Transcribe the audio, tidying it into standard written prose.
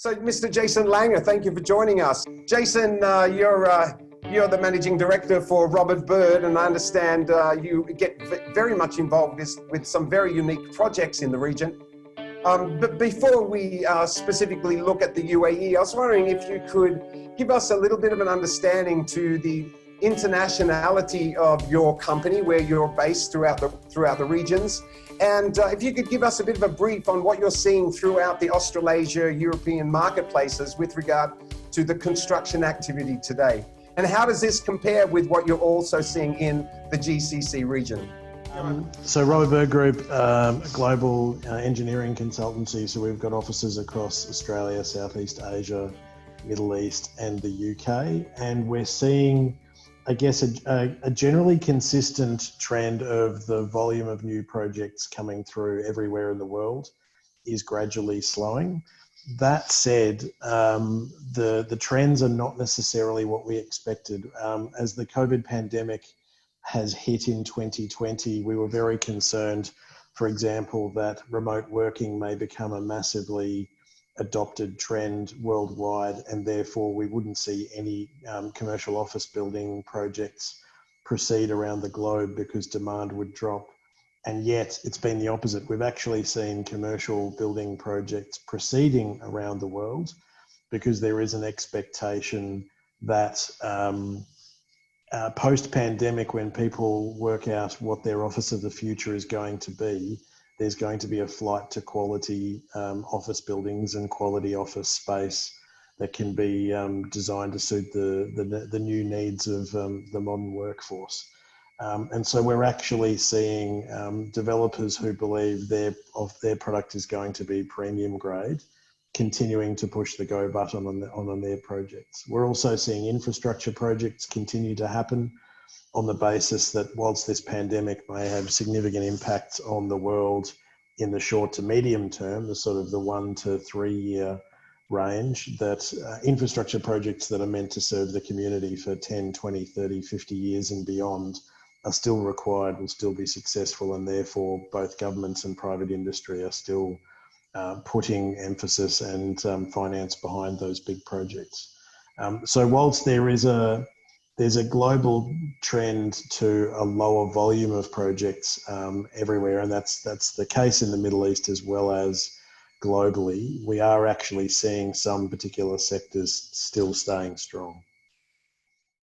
So, Mr. Jason Langer, thank you for joining us. Jason, you're the managing director for Robert Bird, and I understand you get very much involved with some very unique projects in the region. But before we specifically look at the UAE, I was wondering if you could give us a little bit of an understanding to the internationality of your company, where you're based throughout the regions, and if you could give us a bit of a brief on what you're seeing throughout the Australasia European marketplaces with regard to the construction activity today, and how does this compare with what you're also seeing in the GCC region? So Robert Bird Group, a global engineering consultancy, so we've got offices across Australia, Southeast Asia, Middle East and the UK, and we're seeing, I guess, a generally consistent trend of the volume of new projects coming through everywhere in the world is gradually slowing. That said, the trends are not necessarily what we expected. As the COVID pandemic has hit in 2020, we were very concerned, for example, that remote working may become a massively adopted trend worldwide, and therefore we wouldn't see any commercial office building projects proceed around the globe because demand would drop. And yet it's been the opposite. We've actually seen commercial building projects proceeding around the world because there is an expectation that post-pandemic, when people work out what their office of the future is going to be, there's going to be a flight to quality office buildings and quality office space that can be designed to suit the new needs of the modern workforce. And so we're actually seeing developers who believe their product is going to be premium grade, continuing to push the go button on their projects. We're also seeing infrastructure projects continue to happen on the basis that whilst this pandemic may have significant impacts on the world in the short to medium term, the sort of the 1 to 3 year range, that infrastructure projects that are meant to serve the community for 10, 20, 30, 50 years and beyond are still required, will still be successful, and therefore both governments and private industry are still putting emphasis and finance behind those big projects. So whilst there's a global trend to a lower volume of projects everywhere, and that's the case in the Middle East as well as globally, we are actually seeing some particular sectors still staying strong.